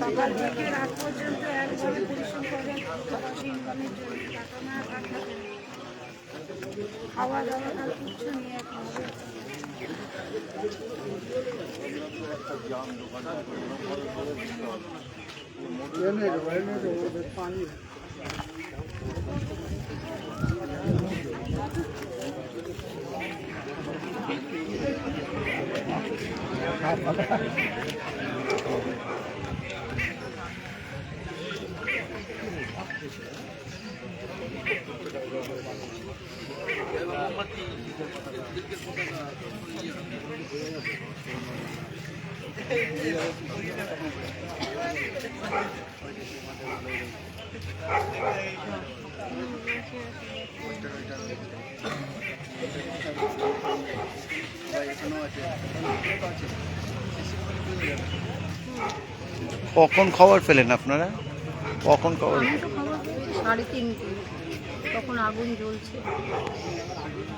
সকাল থেকে রাত পর্যন্ত একভাবে পরিশ্রম করে ইনকামের জন্য টাকা না টাকা খাওয়া দাওয়া আর কিছু নিয়ে পানি কখন খবর পেলেন আপনারা? কখন খবর? 3:30 তখন আগুন জ্বলছে,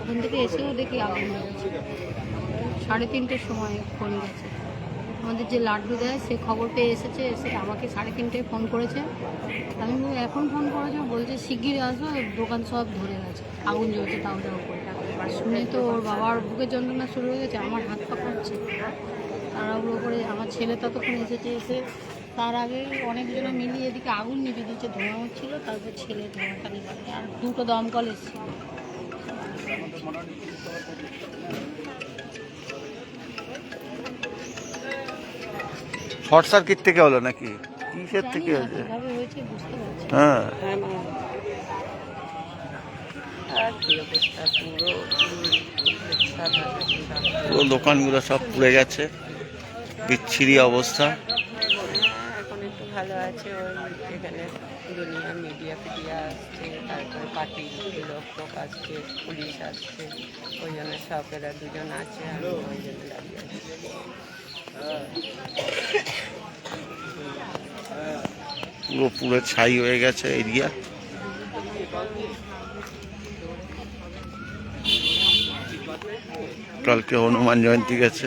ওখান থেকে এসেও দেখি আগুন জ্বলছে। 3:30টার সময় ফোন গেছে, আমাদের যে লাড্ডু দেয় সে খবর পেয়ে এসেছে, এসে আমাকে 3:30টায় ফোন করেছে। আমি এখন ফোন করেছে, বলছে শিগগিরই আসো, দোকান সব ধরে গেছে, আগুন জ্বলছে তাও করে। আর শুনে তো ওর বাবার বুকের যন্ত্রণা শুরু হয়ে গেছে, আমার হাত পা কাঁপছে। তাড়াহুড়ো করে আমার ছেলে ততক্ষণ এসেছে, এসে তার আগে অনেকজনে মিলিয়ে এদিকে আগুন নিভে দিয়েছে, ধোঁয়া হচ্ছিল। তারপর ছেলে ধোঁয়াটা নিভে, আর 2টো দমকল এসেছিল। শর্ট সার্কিট থেকে হলো নাকি কিসের থেকে হয়েছে? কিভাবে হয়েছে বুঝতে পারছি। হ্যাঁ, পুরো দোকানগুলো সব পুড়ে গেছে, বিচ্ছিরি অবস্থা। এখন একটু ভালো আছে, ওই এখানে দুনিয়া মিডিয়া ফিডিয়া আসছে, তারপরে পার্টির লোক আসছে, পুলিশ আসছে, ওই জন্য সকেরা 2জন আছে, আমি ওই জন্য দাঁড়িয়ে আছি। পুরো পুরো ছাই হয়ে গেছে এরিয়া। কালকে হনুমান জয়ন্তী গেছে।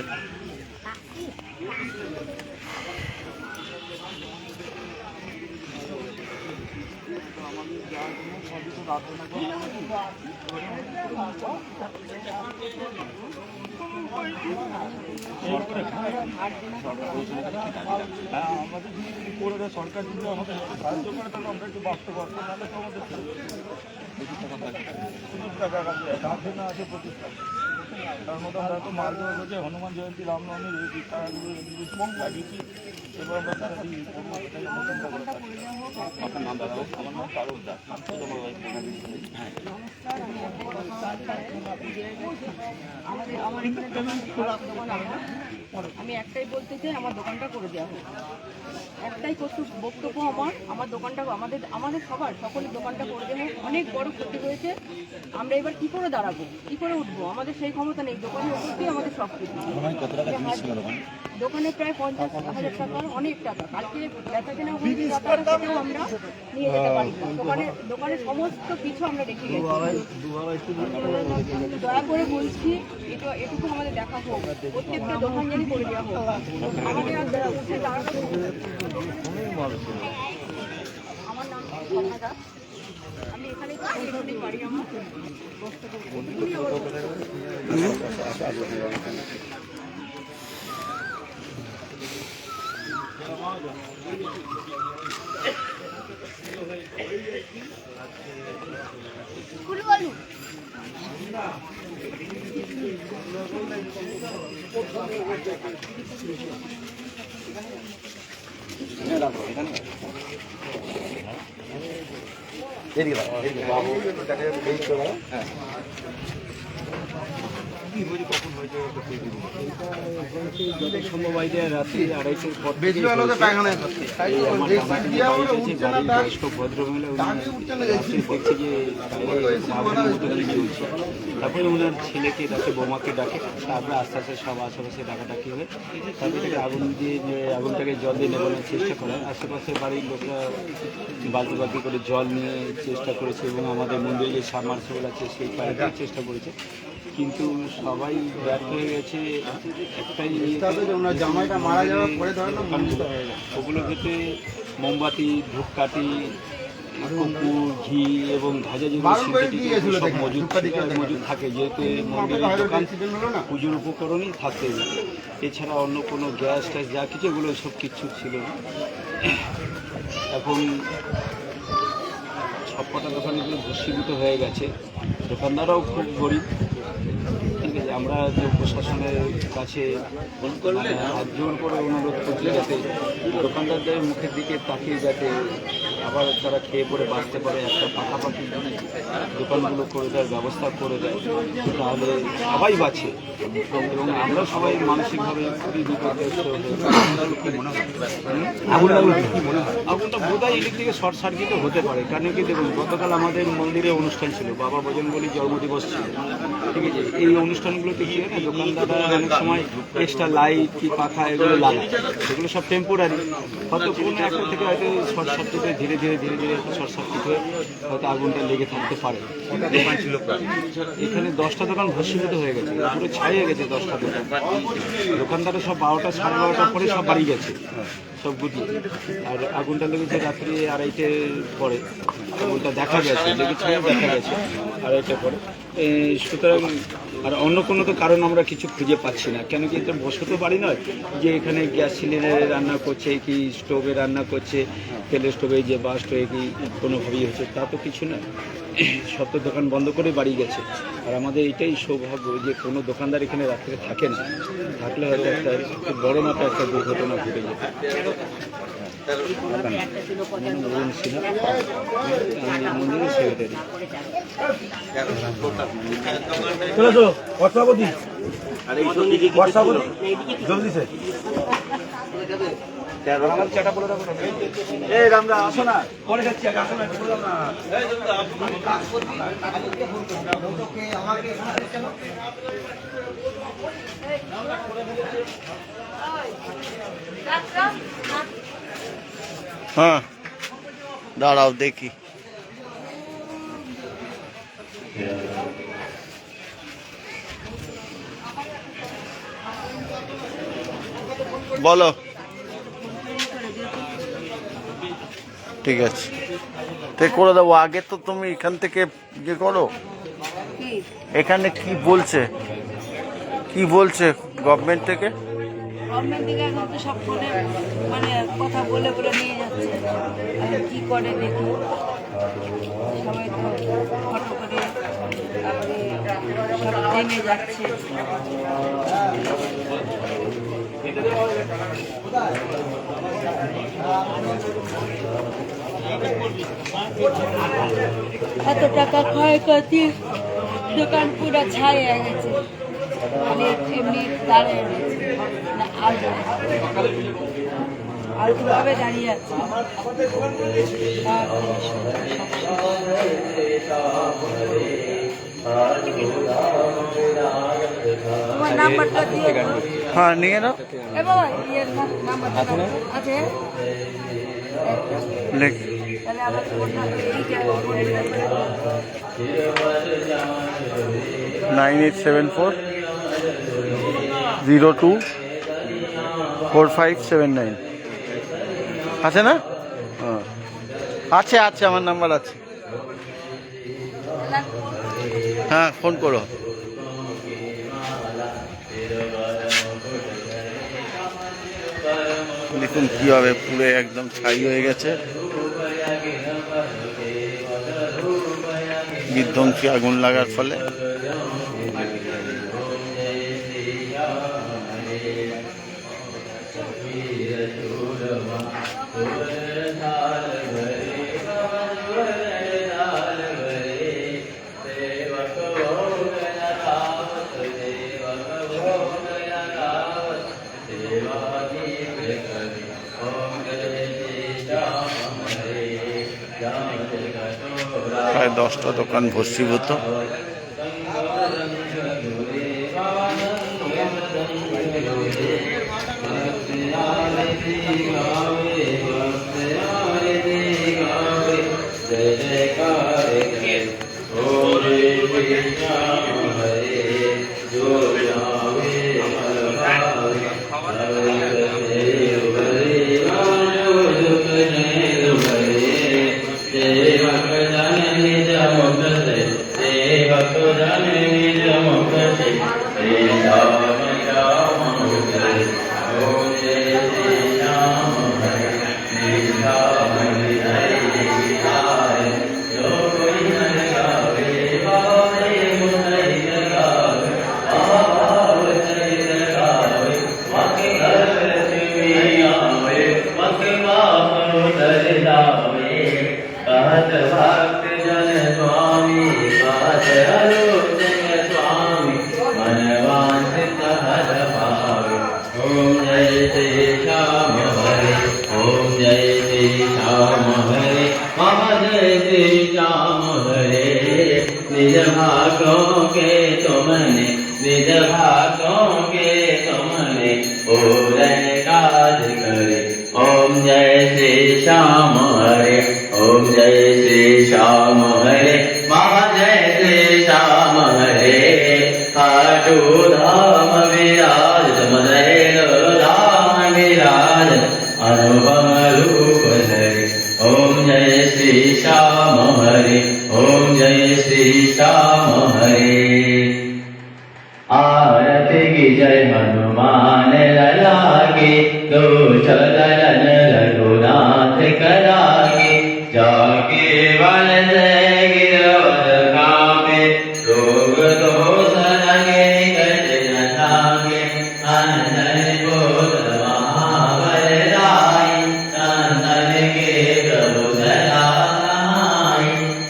সরকার যদি আমাদের সাহায্য করে তাহলে আমরা একটু বাঁচতে পারবো, নাহলে তো আমাদের টাকা তার জন্য আছে 25 টাকা। তার মধ্যে আমরা তো মার্কেট হচ্ছে হনুমান জয়ন্তী, রামনবমী এই টাকাগুলো লাগিয়েছি। এবার আমরা তারা আপনার নাম দাদা? আমার নাম তারক দাস। আমি একটাই বলতে চাই, আমার দোকানটা করে দেওয়া হোক। একটাই বক্তব্য আমার দোকানটা, আমাদের সবার সকলের দোকানটা করে দেওয়া হোক। অনেক বড় ক্ষতি হয়েছে, আমরা এবার কি করে দাঁড়াবো, কি করে উঠবো? আমাদের সেই ক্ষমতা নেই। দোকানের ওপর দিয়ে আমাদের সব কিছু। দোকানে প্রায় 50,000 টাকা, অনেক টাকা। কালকে বেচা কেনা হয়েছে, যাতায়াতেও আমরা নিয়ে যেতে পারি না। দোকানের সমস্ত কিছু আমরা রেখে গেছি। দয়া করে বলছি, এটুকু আমাদের দেখা হোক, প্রত্যেকটা দোকান জানি করে দেওয়া হোক। আমাদের আর উঠে দাঁড়াতে আমার নাম কথা দাস, আমি এখানে বাড়ি আমার সম্ভব আইডিয়া রাত্রি 2:30টার পর থেকে ভদ্রমহিলা দেখছি যে চলছে। তারপরে ওনার ছেলেকে ডাকে, বোমাকে ডাকে, তারপরে আস্তে আস্তে সব আশেপাশে ডাকাডাকি হয়। তারপরে আগুন দিয়ে আগুনটাকে জল দিয়ে নেবানোর চেষ্টা করে। আশেপাশে বাড়ির লোকরা বালতি বালতি করে জল নিয়ে চেষ্টা করেছে এবং আমাদের মন্দিরে যে সাবমার্সিবল আছে সেই পাইপের চেষ্টা করেছে, কিন্তু সবাই ব্যর্থ হয়ে গেছে। একটাই জামাইটা মারা যাওয়ার পরে ওগুলোর ক্ষেত্রে মোমবাতি, ধূপকাঠি, কুকুর, ঘি এবং ধাজা যেগুলো সব মজুদ থাকে, যেহেতু মন্দিরের দোকান পুজোর উপকরণই থাকতে। এছাড়া অন্য কোনো গ্যাস ট্যাস যা কিছু এগুলো সব কিছু ছিল না। এখন সবকটা দোকানগুলো ভস্মীভূত হয়ে গেছে। দোকানদাররাও খুব গরিব। ঠিক আছে, আমরা যে প্রশাসনের কাছে হাত জোর করে অনুরোধ করছি যাতে দোকানদারদের মুখের দিকে তাকিয়ে যাতে আবার তারা খেয়ে পরে বাঁচতে পারে, একটা পাকাপাকি দোকানগুলো করে দেওয়ার ব্যবস্থা করে দেয়, তাহলে সবাই বাঁচে এবং আমরা সবাই মানসিকভাবে খুবই বিপর্যস্ত আগুনটা বোধহয় ইলেকট্রিকের শর্ট সার্কিটও হতে পারে। কারণ কি দেখুন, গতকাল আমাদের মন্দিরে অনুষ্ঠান ছিল, বাবা বজরঙ্গবলীর জন্মদিবস ছিল। ঠিক আছে, এই অনুষ্ঠানগুলোতে কি হয় না, দোকানদাররা অনেক সময় এক্সট্রা লাইট কি পাখা এগুলো লাগায়, সেগুলো সব টেম্পোরারি। হয়তো কোনো একটা থেকে হয়তো শর্ট সার্কিট হয়ে ধীরে ধীরে শর্ট সার্কিট হয়ে হয়তো আগুনটা লেগে থাকতে পারে। এখানে 10টা দোকান ভস্মীভূত হয়ে গেছে, পুরো ছাইয়ে গেছে 10টা দোকান। দোকানদাররা সব 12টা সাড়ে 12টার পরে সব বাড়ি গেছে সব গুটিয়ে। আর আগুনটা লেগেছে রাত্রি 2:30টার পরে, আগুনটা দেখা গেছে, লেগেছে দেখা গেছে 2:30টার পরে। সুতরাং আর অন্য কোনো তো কারণ আমরা কিছু খুঁজে পাচ্ছি না। কেন কি এটা বসত বাড়ি নয় যে এখানে গ্যাস সিলিন্ডারে রান্না করছে কি স্টোভে রান্না করছে, তেলের স্টোভে যে বা স্টোভে কি কোনোভাবেই হচ্ছে, তা তো কিছু না। সব তো দোকান বন্ধ করে বাড়ি গেছে। আর আমাদের এটাই সৌভাগ্য যে কোনো দোকানদার এখানে রাত্রে থাকে না, থাকলে হয়তো একটা খুব বড় মাপে একটা দুর্ঘটনা ঘটে যেত। মন্দিরের সেক্রেটারি আমরা আসো না, পরে যাচ্ছি, আসো না, হ্যাঁ দাঁড়াও দেখি। বলো, ঠিক আছে, তো করে দেবো। আগে তো তুমি এখান থেকে ইয়ে করো, এখানে কি বলছে গভর্নমেন্ট থেকে? গভর্নমেন্ট থেকে এখন তো সব ফোনে মানে কথা বলে বলে নিয়ে যাচ্ছে, এখন কী করে দেখি। সবাই তো ফটো করে তারপরে সব জেনে যাচ্ছে। এত টাকা ক্ষয়ক্ষতি, দোকান পুরো ছাই হয়ে গেছে, মানে এমনি দাঁড়িয়ে গেছে না, আলতুভাবে দাঁড়িয়ে আছে। তোমার নাম্বারটা দিয়ে, হ্যাঁ নিয়ে নাও, এ বাবা ইয়ের নাম্বারটা আছে, লেখ। তাহলে আমার ফোনটা এইটা 9874024579 আছে না? হ্যাঁ আছে আছে, আমার নাম্বার আছে। হ্যাঁ ফোন করো। দেখুন কীভাবে পুরো একদম ছাই হয়ে গেছে। বিধ্বংসী আগুন লাগার ফলে। প্রায় 10টা দোকান ভস্মীভূত। निज भागों के तुमने निज भागों के तुमने पूरे काज करे। ओम जय श्री श्याम हरे ओम जय श्री श्याम हरे महा जय श्री श्याम हरे। खाटू धाम विराज समदैल धाम विराज अनुपम रूप धरे। ओम जय श्री श्याम हरे ओम जय श्री श्याम हरे। आरती की जय हनुमान लला की दोष दलन रघुनाथ करा की जाके वन जय गिरवर कापे रोग दोष लगे गज न थाके। अंजन बोल महाबल राई संतन के प्रभु सदा सहाय।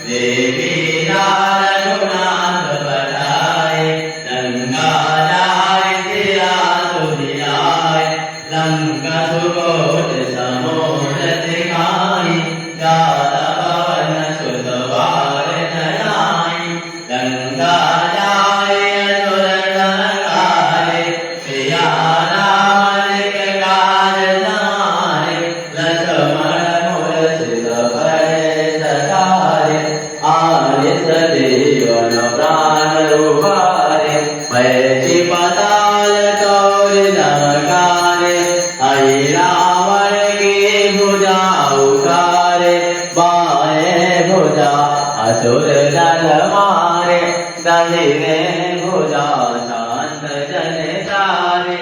देवी रघुनाथ बढ़ाए लंका जाय सिया सुधियाय। लंका सुकोट समोद दिखाई जाता पवन सुत बार नयाई। लंका जाय असुर संहारे सिया राम के काज सहारे। लक्ष्मण मूर्छित भय सहारे आर्य सजीवन प्राण उबारे। पैसी पाताल तौर नमकारे आई रावण की भुजा उतारे। बाएं भुजा असुर दल मारे दाहिने भुजा शांत जन तारे।